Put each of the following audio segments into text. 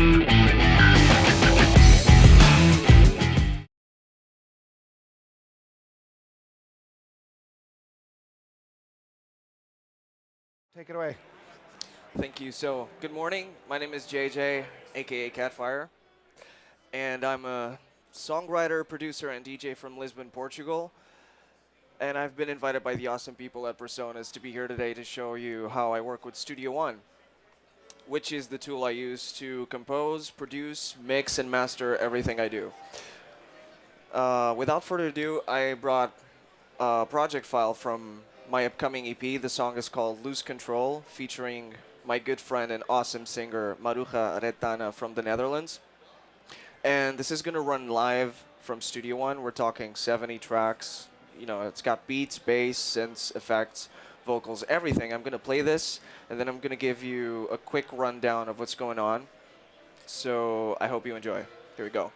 Take it away. Thank you. So, good morning. My name is JJ, aka KATFYR, and I'm a songwriter, producer, and DJ from Lisbon, Portugal. And I've been invited by the awesome people at Personas to be here today to show you how I work with Studio One, which is the tool I use to compose, produce, mix, and master everything I do. Without further ado, I brought a project file from my upcoming EP. The song is called Lose Control, featuring my good friend and awesome singer Maruja Retana from the Netherlands. And this is going to run live from Studio One. We're talking 70 tracks. You know, it's got beats, bass, synths, effects, vocals, everything. I'm going to play this, and then I'm going to give you a quick rundown of what's going on. So I hope you enjoy. Here we go.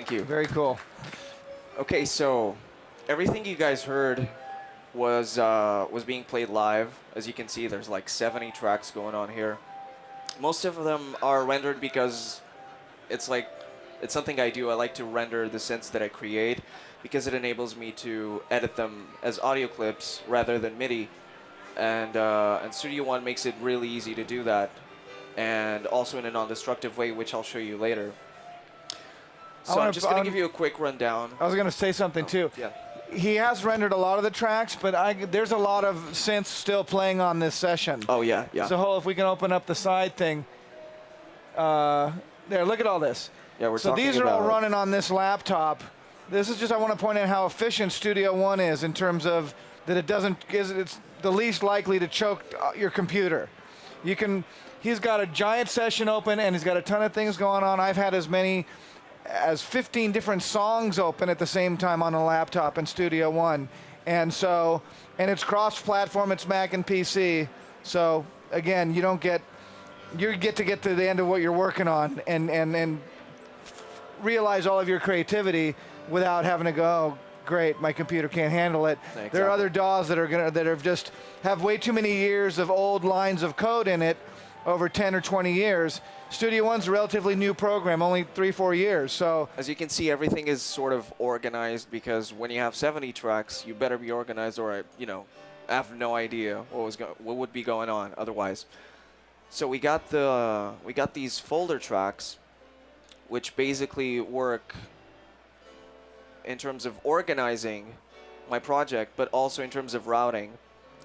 Thank you. Very cool. Okay, so everything you guys heard was being played live. As you can see, there's like 70 tracks going on here. Most of them are rendered because it's something I do. I like to render the synths that I create because it enables me to edit them as audio clips rather than MIDI. And Studio One makes it really easy to do that, and also in a non-destructive way, which I'll show you later. So I'm just going to give you a quick rundown. I was going to say something too. Yeah. He has rendered a lot of the tracks, but there's a lot of synths still playing on this session. Oh, yeah, yeah. So if we can open up the side thing. There, look at all this. Yeah, so these are all running on this laptop. This is just, I want to point out how efficient Studio One is in terms of that it's the least likely to choke your computer. He's got a giant session open and he's got a ton of things going on. I've had as many as 15 different songs open at the same time on a laptop in Studio One. And it's cross-platform, it's Mac and PC. So again, you get to the end of what you're working on and realize all of your creativity without having to go, oh, great, my computer can't handle it. Exactly. There are other DAWs that have way too many years of old lines of code in it, over 10 or 20 years. Studio One's a relatively new program, only 3-4 years. So as you can see, everything is sort of organized because when you have 70 tracks, you better be organized, or I have no idea what would be going on otherwise. So we got these folder tracks, which basically work in terms of organizing my project, but also in terms of routing,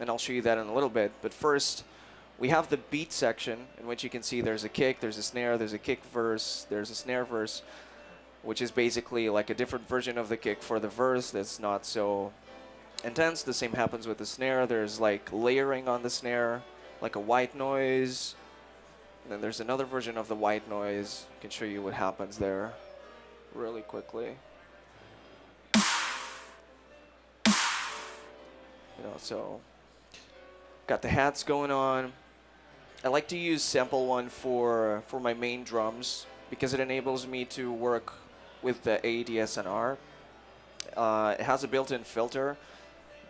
and I'll show you that in a little bit. But first, we have the beat section, in which you can see there's a kick, there's a snare, there's a kick verse, there's a snare verse, which is basically like a different version of the kick for the verse that's not so intense. The same happens with the snare. There's like layering on the snare, like a white noise. And then there's another version of the white noise. I can show you what happens there really quickly. So got the hats going on. I like to use Sample One for my main drums because it enables me to work with the ADSNR. It has a built-in filter,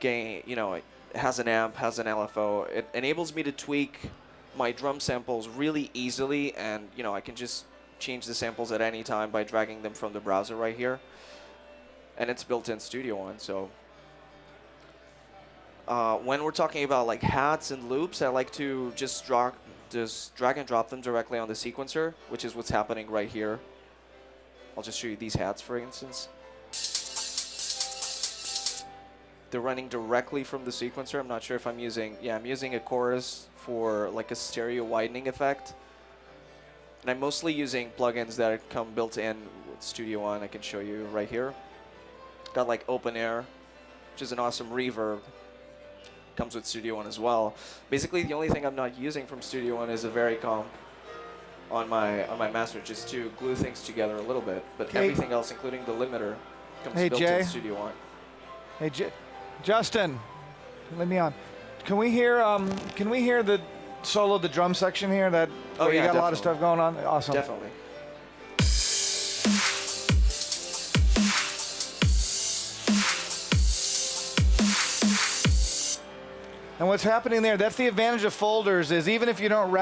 gain. It has an amp, has an LFO. It enables me to tweak my drum samples really easily, and I can just change the samples at any time by dragging them from the browser right here. And it's built in Studio One. So when we're talking about like hats and loops, I like to just drag and drop them directly on the sequencer, which is what's happening right here. I'll just show you these hats, for instance. They're running directly from the sequencer. I'm not sure if I'm using a chorus for like a stereo widening effect. And I'm mostly using plugins that come built in with Studio One. I can show you right here. Got like Open Air, which is an awesome reverb. Comes with Studio One as well. Basically, the only thing I'm not using from Studio One is a Varicom on my master, just to glue things together a little bit. But everything else, including the limiter, comes built in Studio One. Hey, Justin, let me on. Can we hear the solo, the drum section here? You got definitely. a lot of stuff going on. Awesome. Definitely. And what's happening there, that's the advantage of folders, is even if you don't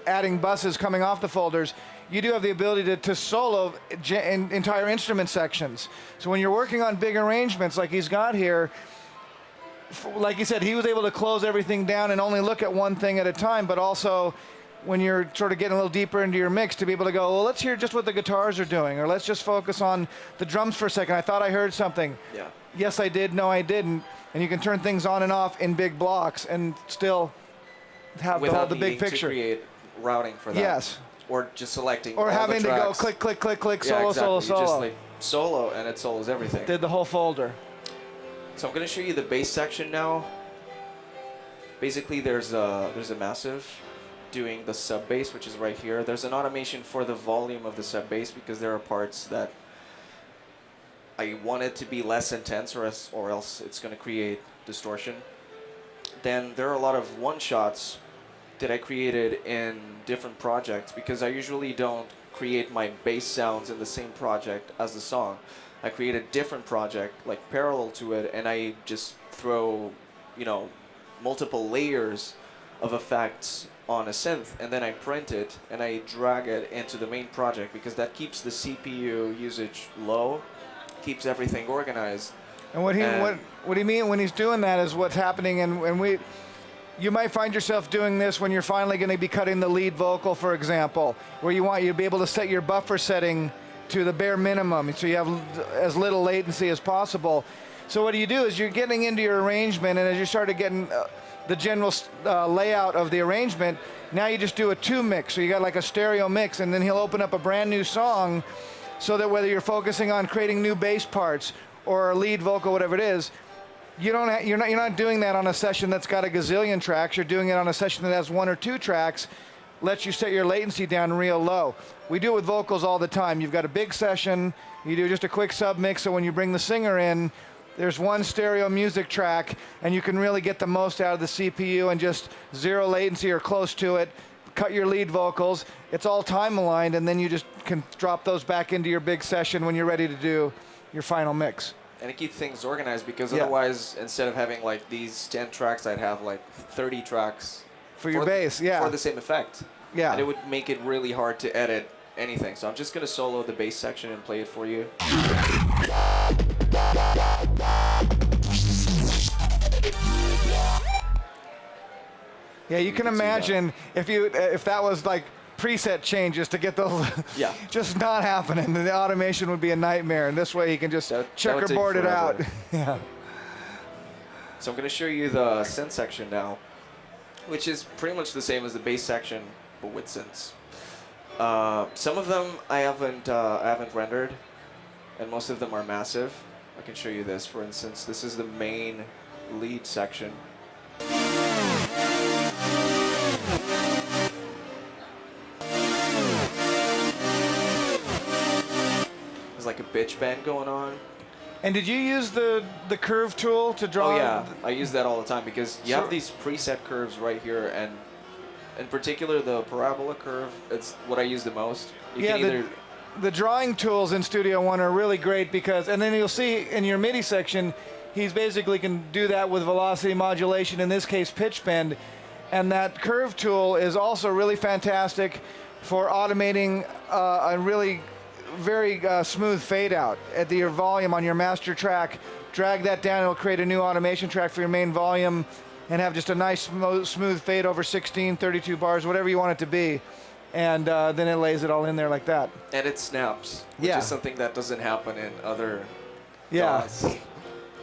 adding buses coming off the folders, you do have the ability to solo entire instrument sections. So when you're working on big arrangements like he's got here, like he said, he was able to close everything down and only look at one thing at a time, but also when you're sort of getting a little deeper into your mix, to be able to go, well, let's hear just what the guitars are doing, or let's just focus on the drums for a second. I thought I heard something. Yeah. Yes, I did. No, I didn't. And you can turn things on and off in big blocks and still have the big picture. To create routing for that. Yes. Or just selecting. Or all having the to go tracks. click, click, click, click, Yeah, solo, exactly. solo, You solo. just like solo, and it solos everything. Did the whole folder. So I'm going to show you the bass section now. Basically, there's a massive doing the sub bass, which is right here. There's an automation for the volume of the sub bass because there are parts that I want it to be less intense, or else it's going to create distortion. Then there are a lot of one-shots that I created in different projects because I usually don't create my bass sounds in the same project as the song. I create a different project like parallel to it, and I just throw, you know, multiple layers of effects on a synth, and then I print it and I drag it into the main project, because that keeps the CPU usage low, keeps everything organized. And what he mean when he's doing that is what's happening, and you might find yourself doing this when you're finally going to be cutting the lead vocal, for example, where you want you to be able to set your buffer setting to the bare minimum, so you have as little latency as possible. So what you do is you're getting into your arrangement, and as you started getting the general layout of the arrangement, now you just do a 2 mix, so you got like a stereo mix, and then he'll open up a brand new song, so that whether you're focusing on creating new bass parts or a lead vocal, whatever it is, you're not doing that on a session that's got a gazillion tracks. You're doing it on a session that has 1 or 2 tracks, lets you set your latency down real low. We do it with vocals all the time. You've got a big session, you do just a quick sub mix, so when you bring the singer in, there's 1 stereo music track, and you can really get the most out of the CPU and just 0 latency or close to it. Cut your lead vocals. It's all time aligned, and then you just can drop those back into your big session when you're ready to do your final mix. And it keeps things organized, because otherwise, instead of having like these 10 tracks, I'd have like 30 tracks for your bass, for the same effect. Yeah. And it would make it really hard to edit anything. So I'm just going to solo the bass section and play it for you. Yeah, you can imagine if that was like preset changes to get those just not happening, then the automation would be a nightmare, and this way you can just checkerboard it out. Yeah. So I'm going to show you the synth section now, which is pretty much the same as the bass section, but with synths. Some of them I haven't rendered, and most of them are massive. I can show you this, for instance. This is the main lead section. There's like a pitch bend going on. And did you use the curve tool to draw? Oh yeah, I use that all the time, because you have these preset curves right here, and in particular the parabola curve, it's what I use the most. You can either the drawing tools in Studio One are really great, because, and then you'll see in your MIDI section, he's basically can do that with velocity modulation, in this case pitch bend, and that curve tool is also really fantastic for automating a really very smooth fade out at your volume on your master track. Drag that down, it'll create a new automation track for your main volume, and have just a nice smooth fade over 16, 32 bars, whatever you want it to be. And then it lays it all in there like that. And it snaps, which is something that doesn't happen in other DAWs.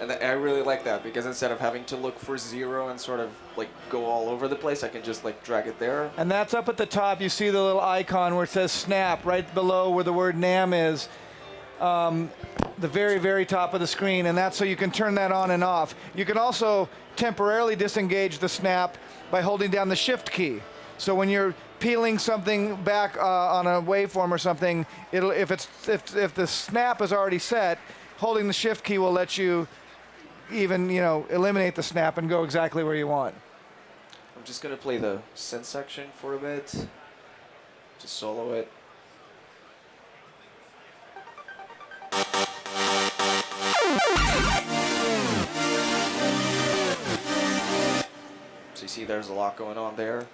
And I really like that, because instead of having to look for 0 and sort of like go all over the place, I can just like drag it there. And that's up at the top. You see the little icon where it says snap right below where the word NAMM is. The very, very top of the screen, and that's so you can turn that on and off. You can also temporarily disengage the snap by holding down the shift key. So when you're peeling something back on a waveform or something, if the snap is already set, holding the shift key will let you even eliminate the snap and go exactly where you want. I'm just gonna play the synth section for a bit, just solo it. So you see there's a lot going on there.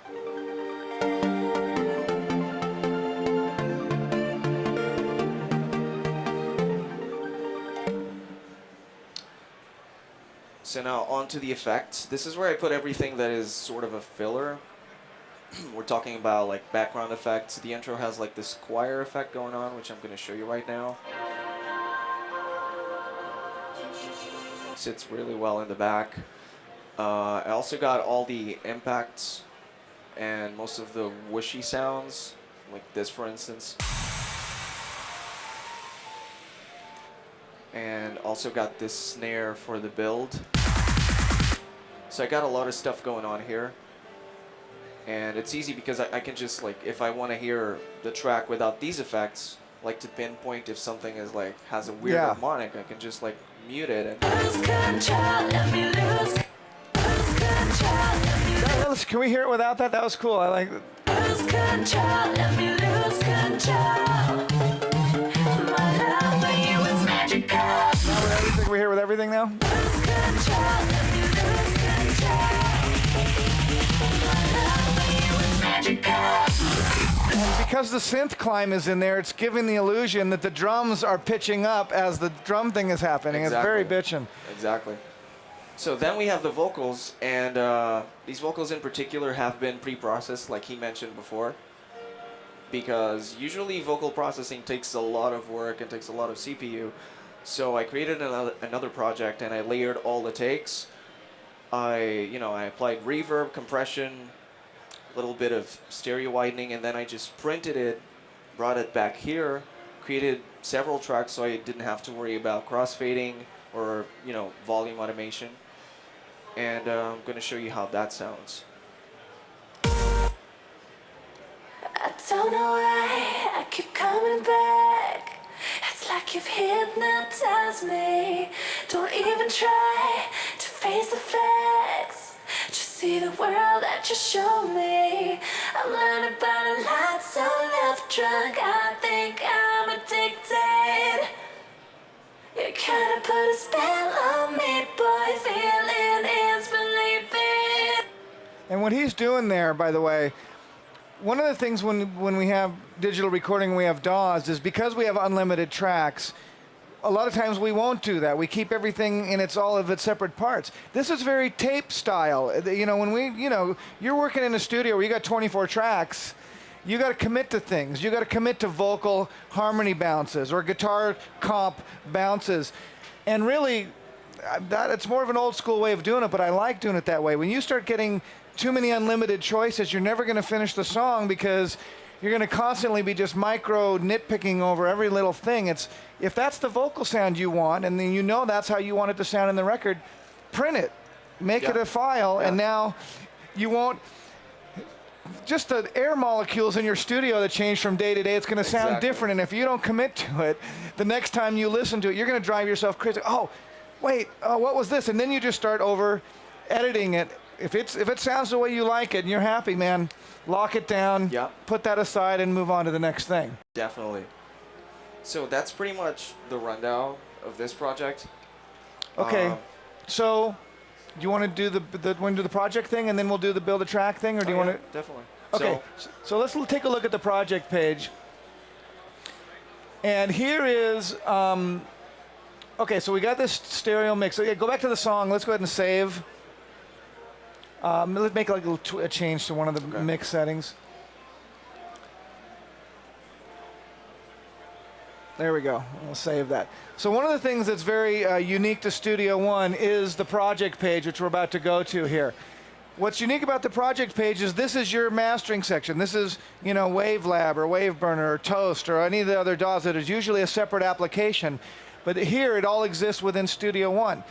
So now on to the effects. This is where I put everything that is sort of a filler. We're talking about like background effects. The intro has like this choir effect going on, which I'm going to show you right now. Sits really well in the back. I also got all the impacts and most of the whooshy sounds, like this for instance. And also got this snare for the build. So I got a lot of stuff going on here. And it's easy because I can just like, if I want to hear the track without these effects, like to pinpoint if something is like, has a weird harmonic, I can just like mute it. And Can we hear it without that? That was cool. I like it. control, let me lose control. My love for you is magical. Now with everything, we're here with everything now? Lose control, let me lose control. My love for you is magical. And because the synth climb is in there, it's giving the illusion that the drums are pitching up as the drum thing is happening. Exactly. It's very bitchin'. Exactly. So then we have the vocals, and these vocals in particular have been pre-processed, like he mentioned before, because usually vocal processing takes a lot of work and takes a lot of CPU. So I created another project, and I layered all the takes. I applied reverb, compression, a little bit of stereo widening, and then I just printed it, brought it back here, created several tracks so I didn't have to worry about crossfading or volume automation. And I'm going to show you how that sounds. I don't know why I keep coming back. It's like you've hypnotized me. Don't even try to face the facts. Just see the world that you show me. I'm learning about a lot, so left drunk. I think I'm addicted. You kinda put a spell on me, boy. Feeling is believing. And what he's doing there, by the way, one of the things when we have digital recording, we have DAWs, is because we have unlimited tracks, a lot of times we won't do that. We keep everything in all of its separate parts. This is very tape style. When you're working in a studio where you got 24 tracks, you got to commit to things. You got to commit to vocal harmony bounces or guitar comp bounces. And really, it's more of an old school way of doing it, but I like doing it that way. When you start getting too many unlimited choices, you're never going to finish the song because you're going to constantly be just micro nitpicking over every little thing. If that's the vocal sound you want, and then that's how you want it to sound in the record, print it, make it a file, and now you won't. Just the air molecules in your studio that change from day to day, it's going to sound different. And if you don't commit to it, the next time you listen to it, you're going to drive yourself crazy. Oh, wait, what was this? And then you just start over editing it. If it sounds the way you like it and you're happy, man, lock it down, put that aside, and move on to the next thing. Definitely. So that's pretty much the rundown of this project. Okay, so do you want to do the project thing, and then we'll do the build a track thing, or do you want to? Definitely. Okay, so let's take a look at the project page. And here is, okay, so we got this stereo mix. So yeah, go back to the song. Let's go ahead and save. Let's make like a change to one of the mix settings. There we go. We'll save that. So one of the things that's very unique to Studio One is the project page, which we're about to go to here. What's unique about the project page is this is your mastering section. This is, WaveLab or WaveBurner or Toast or any of the other DAWs that is usually a separate application. But here it all exists within Studio One.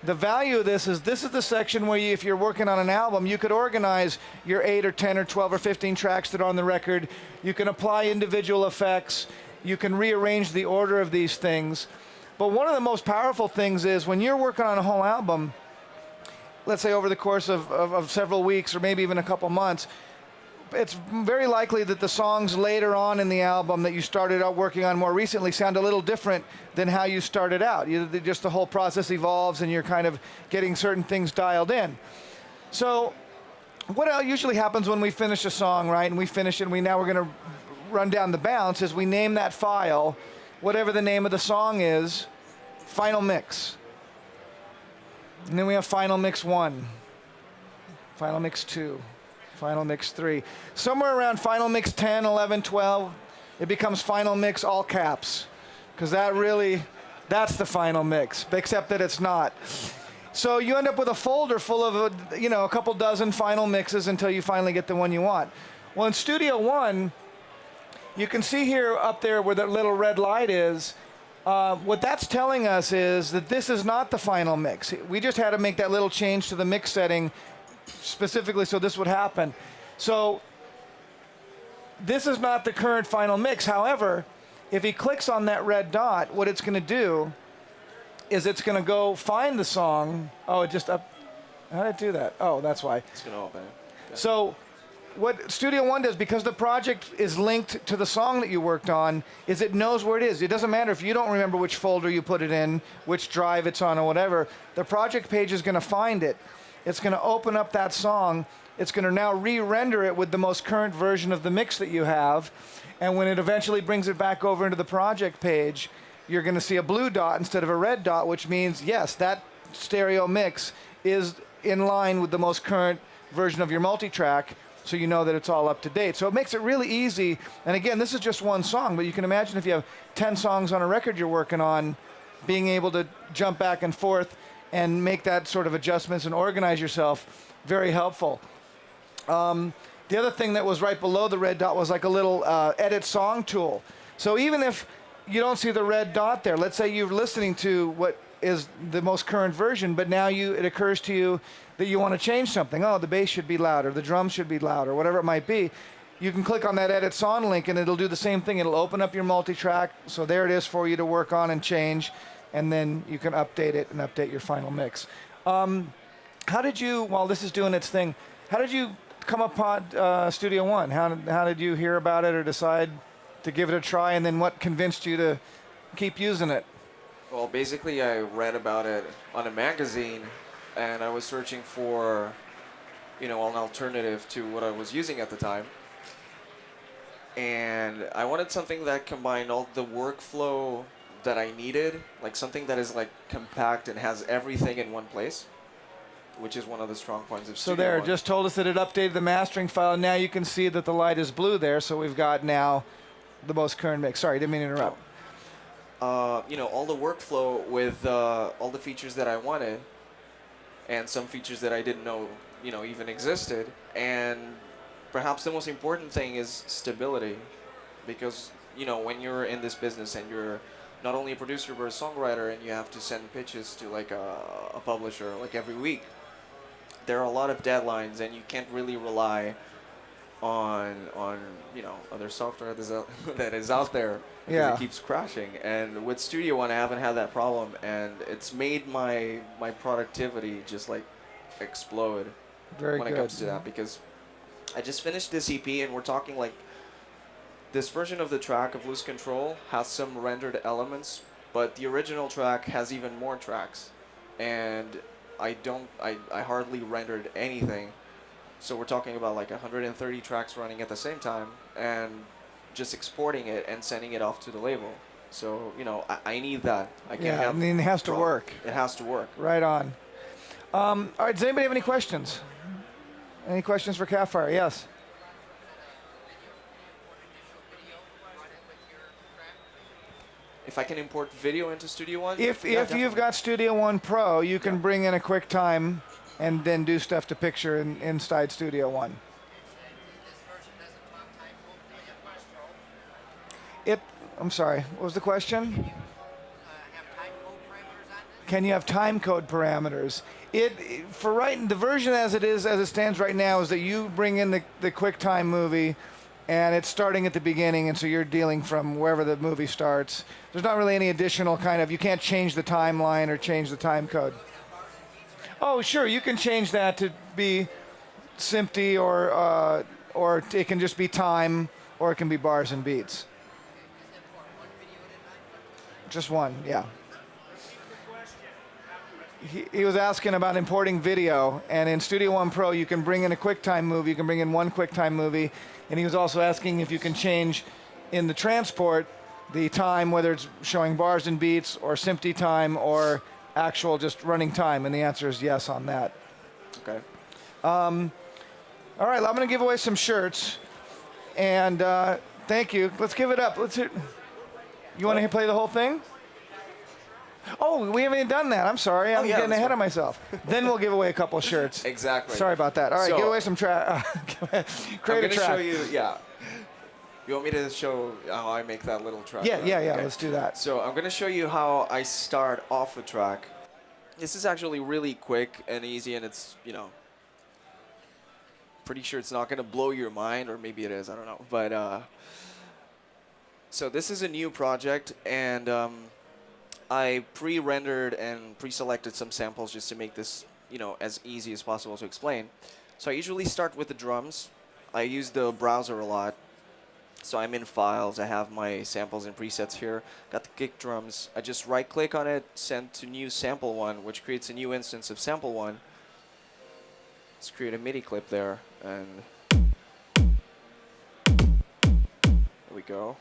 The value of this is the section where if you're working on an album, you could organize your 8 or 10 or 12 or 15 tracks that are on the record. You can apply individual effects. You can rearrange the order of these things. But one of the most powerful things is when you're working on a whole album, let's say over the course of several weeks or maybe even a couple months, it's very likely that the songs later on in the album that you started out working on more recently sound a little different than how you started out. Just the whole process evolves and you're kind of getting certain things dialed in. So what usually happens when we finish a song, right, and we finish it and we're going to run down the bounce, is we name that file, whatever the name of the song is, Final Mix. And then we have Final Mix 1, Final Mix 2, Final Mix 3. Somewhere around Final Mix 10, 11, 12, it becomes Final Mix all caps. Because that's the final mix, except that it's not. So you end up with a folder full of, a couple dozen final mixes until you finally get the one you want. Well, in Studio One, you can see here up there where that little red light is, what that's telling us is that this is not the final mix. We just had to make that little change to the mix setting specifically so this would happen. So this is not the current final mix. However, if he clicks on that red dot, what it's going to do is it's going to go find the song. Oh, it just up. How did it do that? Oh, that's why. It's going to open it. Okay. So what Studio One does, because the project is linked to the song that you worked on, is it knows where it is. It doesn't matter if you don't remember which folder you put it in, which drive it's on or whatever. The project page is going to find it. It's going to open up that song. It's going to now re-render it with the most current version of the mix that you have. And when it eventually brings it back over into the project page, you're going to see a blue dot instead of a red dot, which means, yes, that stereo mix is in line with the most current version of your multi-track, so you know that it's all up to date. So it makes it really easy. And again, this is just one song, but you can imagine if you have 10 songs on a record you're working on, being able to jump back and forth and make that sort of adjustments and organize yourself, very helpful. The other thing that was right below the red dot was like a little edit song tool. So even if you don't see the red dot there, let's say you're listening to what is the most current version, but now it occurs to you that you want to change something. Oh, the bass should be louder, the drums should be louder, whatever it might be. You can click on that edit song link and it'll do the same thing. It'll open up your multi-track. So there it is for you to work on and change. And then you can update it and update your final mix. How did you, while this is doing its thing, how did you come upon Studio One? How did you hear about it or decide to give it a try? And then what convinced you to keep using it? Well, basically, I read about it on a magazine, and I was searching for, an alternative to what I was using at the time. And I wanted something that combined all the workflow that I needed, like something that is like compact and has everything in one place, which is one of the strong points of Studio So there, One. just told us that it updated the mastering file. Now you can see that the light is blue there, so we've got now the most current mix. Sorry, didn't mean to interrupt. All the workflow with all the features that I wanted, and some features that I didn't know, even existed. And perhaps the most important thing is stability, because when you're in this business and you're not only a producer but a songwriter, and you have to send pitches to like a publisher like every week, there are a lot of deadlines, and you can't really rely on other software that is out there, because Yeah. it keeps crashing. And with Studio One, I haven't had that problem, and it's made my productivity just like explode Very when good. it comes to that, because I just finished this EP, and we're talking like this version of the track of Lose Control has some rendered elements, but the original track has even more tracks, and I hardly rendered anything. So we're talking about like 130 tracks running at the same time, and just exporting it and sending it off to the label. So I need that. I can't Yeah, have. I mean, it has to work. It has to work. Right on. All right, does anybody have any questions? Any questions for KATFYR? Yes. If I can import video into Studio One. If yeah, you've definitely. got Studio One Pro, you can bring in a QuickTime and then do stuff to picture inside Studio One. I'm sorry, what was the question? Can you have time code parameters? The version as it stands right now, is that you bring in the QuickTime movie, and it's starting at the beginning, and so you're dealing from wherever the movie starts. There's not really any additional you can't change the timeline or change the time code. Oh, sure, you can change that to be SMPTE, or it can just be time, or it can be bars and beats. Just one, yeah. He was asking about importing video, and in Studio One Pro, you can bring in a QuickTime movie. You can bring in one QuickTime movie, and he was also asking if you can change in the transport the time, whether it's showing bars and beats, or SMPTE time, or actual just running time, and the answer is yes on that. Okay. All right, I'm going to give away some shirts, and thank you. Let's give it up. Let's hear. You want to play the whole thing? Oh, we haven't even done that. I'm sorry. I'm getting ahead of myself. Then we'll give away a couple shirts. Exactly. Sorry about that. All right, So, give away some track. Create a track. I'm going to show you, yeah. You want me to show how I make that little track? Yeah, right? yeah, Okay. let's do that. So I'm going to show you how I start off a track. This is actually really quick and easy, and it's, pretty sure it's not going to blow your mind, or maybe it is, I don't know. But, so this is a new project, and I pre-rendered and pre-selected some samples just to make this, as easy as possible to explain. So I usually start with the drums. I use the browser a lot. So I'm in files, I have my samples and presets here. Got the kick drums. I just right click on it, send to new sample one, which creates a new instance of sample one. Let's create a MIDI clip there, and there we go.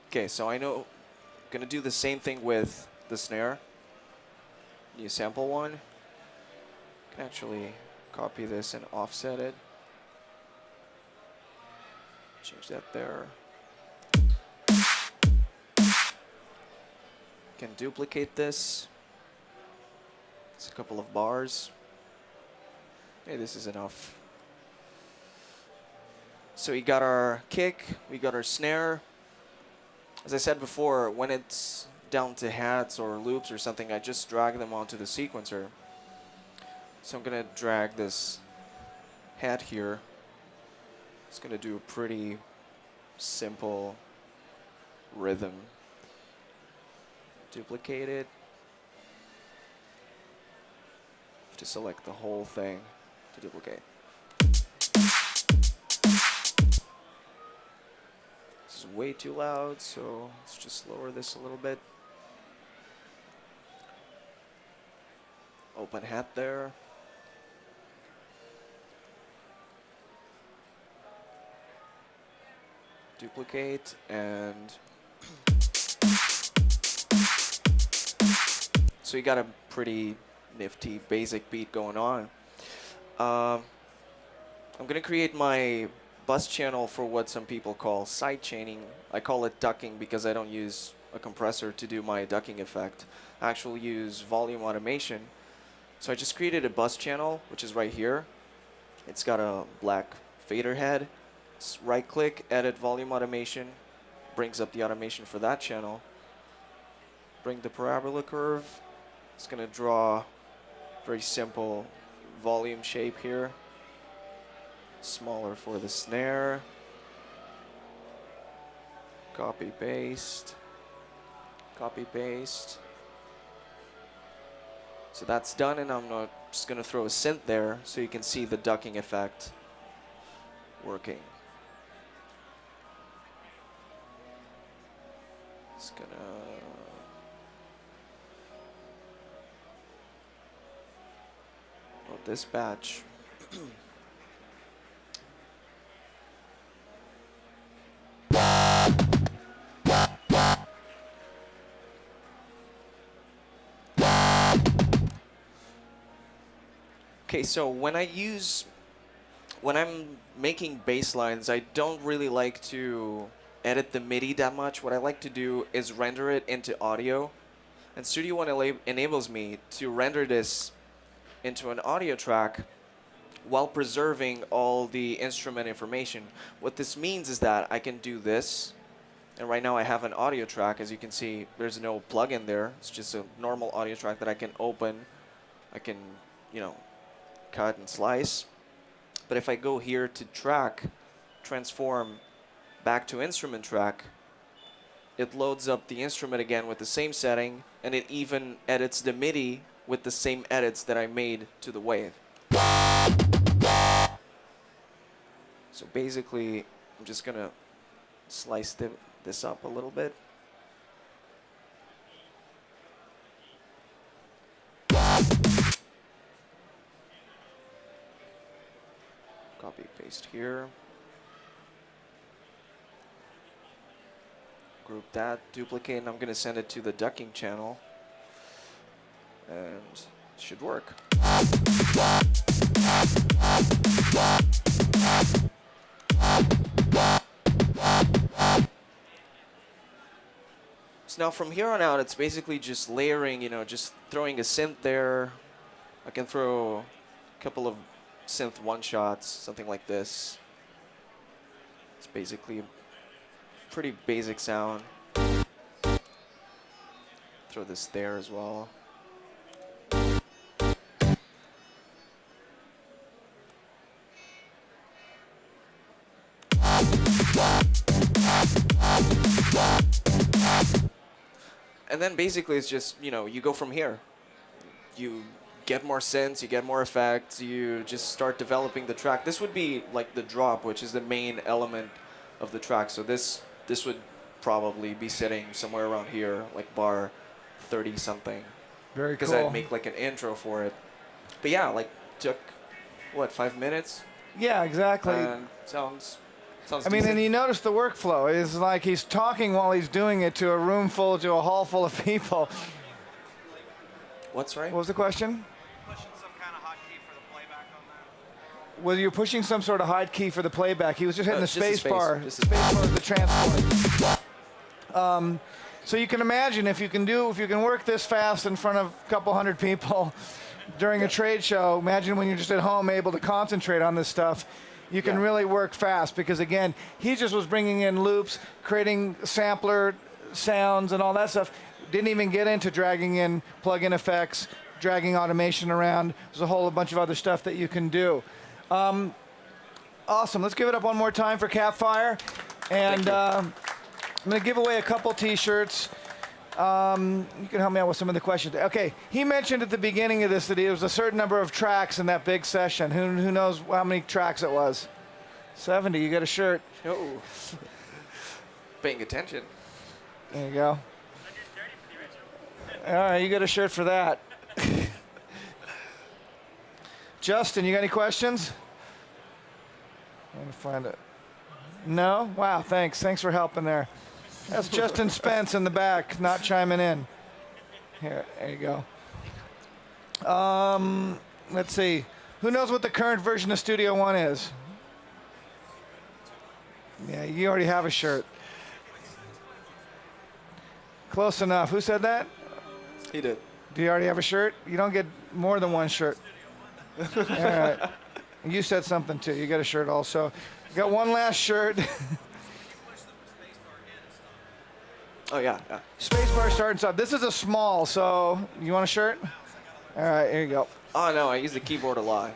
Okay, so I know I'm gonna do the same thing with the snare. New sample one. Can actually copy this and offset it. Change that there. Can duplicate this. It's a couple of bars. Okay, this is enough. So we got our kick, we got our snare. As I said before, when it's down to hats or loops or something, I just drag them onto the sequencer. So I'm gonna drag this hat here. It's gonna do a pretty simple rhythm. Duplicate it. To select the whole thing to duplicate. This is way too loud, so let's just lower this a little bit. Open hat there. Duplicate and so you got a pretty nifty basic beat going on. I'm gonna create my bus channel for what some people call side chaining. I call it ducking because I don't use a compressor to do my ducking effect. I actually use volume automation. So I just created a bus channel, which is right here. It's got a black fader head. Right click, edit volume automation, brings up the automation for that channel. Bring the parabola curve. It's gonna draw very simple volume shape here. Smaller for the snare. Copy paste. Copy paste. So that's done, and I'm just gonna throw a synth there so you can see the ducking effect working. Just gonna load this batch. Okay, so when I'm making bass lines, I don't really like to edit the MIDI that much. What I like to do is render it into audio. And Studio One enables me to render this into an audio track while preserving all the instrument information. What this means is that I can do this. And right now I have an audio track. As you can see, there's no plugin there. It's just a normal audio track that I can open. I can, cut and slice. But if I go here to track, transform back to instrument track, it loads up the instrument again with the same setting, and it even edits the MIDI with the same edits that I made to the wave. So basically, I'm just gonna slice this up a little bit. Copy, paste here. Group that, duplicate, and I'm going to send it to the ducking channel. And it should work. So now from here on out, it's basically just layering, just throwing a synth there. I can throw a couple of synth one-shots, something like this. It's basically a pretty basic sound. Throw this there as well. And then basically it's just, you go from here. You get more synths, you get more effects, you just start developing the track. This would be like the drop, which is the main element of the track. So this would probably be sitting somewhere around here, like bar 30 something. Very cool. Because I'd make like an intro for it. But yeah, like took what, 5 minutes? Yeah, exactly. Sounds I mean, decent. and you notice the workflow is like he's talking while he's doing it to a room full, to a hall full of people. What's right? What was the question? Pushing some kind of hotkey for the playback on that. Well, you're pushing some sort of hotkey for the playback. He was just hitting the Just the space space. bar. Just the Space bar is the transport. So you can imagine if you can work this fast in front of a couple hundred people during a trade show, imagine when you're just at home able to concentrate on this stuff. You can Yeah. really work fast because, again, he just was bringing in loops, creating sampler sounds and all that stuff. Didn't even get into dragging in plug-in effects, dragging automation around. There's a whole bunch of other stuff that you can do. Awesome. Let's give it up one more time for KATFYR. And I'm going to give away a couple T-shirts. You can help me out with some of the questions. Okay, he mentioned at the beginning of this that there was a certain number of tracks in that big session. Who knows how many tracks it was? 70. You got a shirt. Oh. Paying attention. There you go. All right, you got a shirt for that. Justin, you got any questions? I'm going to find it. No? Wow, thanks. Thanks for helping there. That's Justin Spence in the back, not chiming in. Here, there you go. Let's see. Who knows what the current version of Studio One is? Yeah, you already have a shirt. Close enough. Who said that? He did. Do you already have a shirt? You don't get more than one shirt. All right. You said something too. You got a shirt also. You got one last shirt. Oh yeah. Spacebar start and stop. This is a small, so you want a shirt? All right, here you go. Oh no, I use the keyboard a lot.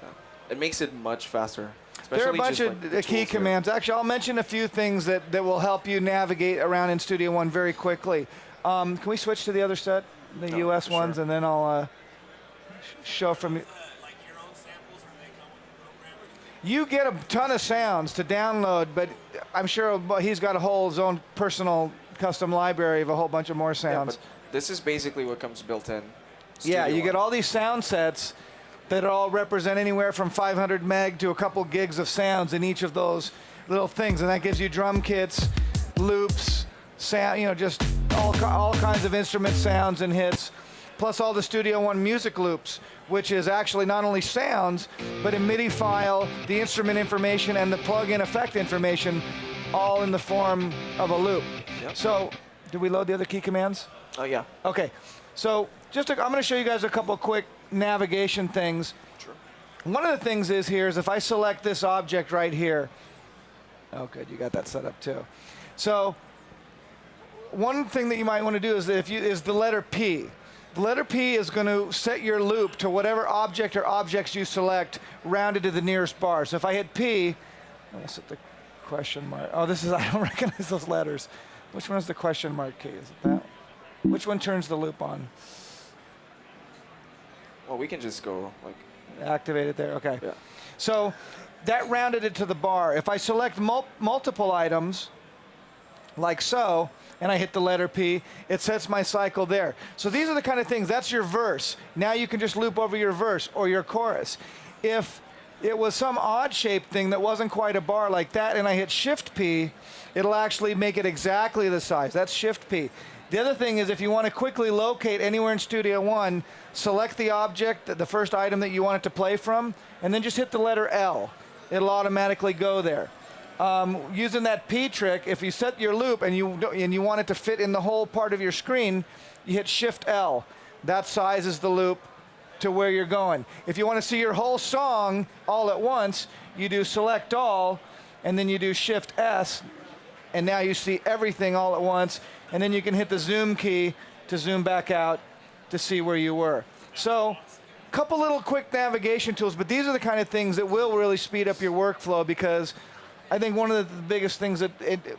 Yeah. It makes it much faster. There are a Especially bunch just, of like, the key tools here. commands. Actually, I'll mention a few things that will help you navigate around in Studio One very quickly. Can we switch to the other set, the Oh, US sure. ones, and then I'll show from. Like your own samples, or they come with the program? You get a ton of sounds to download, but I'm sure he's got his own personal custom library of a whole bunch of more Yeah, sounds. but this is basically what comes built in. Yeah, Studio you get One. all these sound sets that all represent anywhere from 500 meg to a couple gigs of sounds in each of those little things, and that gives you drum kits, loops, sound, just all kinds of instrument sounds and hits, plus all the Studio One music loops, which is actually not only sounds, but a MIDI file, the instrument information, and the plug-in effect information, all in the form of a loop. Yep. So, did we load the other key commands? Oh yeah. Okay, so I'm going to show you guys a couple quick navigation things. Sure. One of the things is if I select this object right here. Oh, good, you got that set up too. So one thing that you might want to do is the letter P. The letter P is going to set your loop to whatever object or objects you select, rounded to the nearest bar. So if I hit P, I'll set the question mark. Oh, I don't recognize those letters. Which one is the question mark key? Is it that one? Which one turns the loop on? Well, we can just go like. Activate it there, okay. Yeah. So that rounded it to the bar. If I select multiple items, like so, and I hit the letter P, it sets my cycle there. So these are the kind of things, that's your verse. Now you can just loop over your verse or your chorus. If it was some odd shaped thing that wasn't quite a bar like that, and I hit Shift P, it'll actually make it exactly the size. That's Shift P. The other thing is if you want to quickly locate anywhere in Studio One, select the object, the first item that you want it to play from, and then just hit the letter L. It'll automatically go there. Using that P trick, if you set your loop and you want it to fit in the whole part of your screen, you hit Shift L. That sizes the loop to where you're going. If you want to see your whole song all at once, you do Select All, and then you do Shift S, and now you see everything all at once, and then you can hit the zoom key to zoom back out to see where you were. So, a couple little quick navigation tools, but these are the kind of things that will really speed up your workflow, because I think one of the biggest things that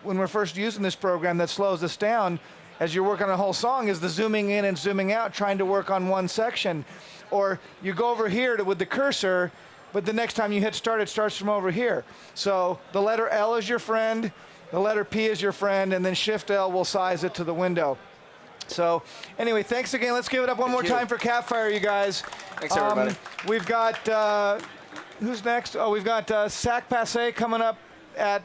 when we're first using this program that slows us down as you're working on a whole song is the zooming in and zooming out, trying to work on one section. Or you go over here with the cursor, but the next time you hit start, it starts from over here. So the letter L is your friend, the letter P is your friend, and then Shift L will size it to the window. So anyway, thanks again. Let's give it up one more time for KATFYR, you guys. Thanks, everybody. We've got, who's next? Oh, we've got Sac Passe coming up at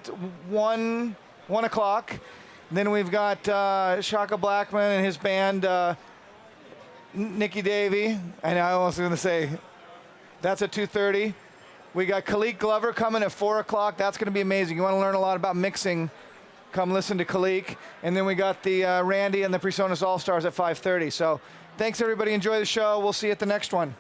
1 o'clock. Then we've got Shaka Blackman and his band, Nikki Davey. And I was going to say, that's at 2:30. We got Khalik Glover coming at 4 o'clock. That's going to be amazing. You want to learn a lot about mixing, come listen to Khalik. And then we got the Randy and the Presonus All-Stars at 5:30. So thanks, everybody. Enjoy the show. We'll see you at the next one.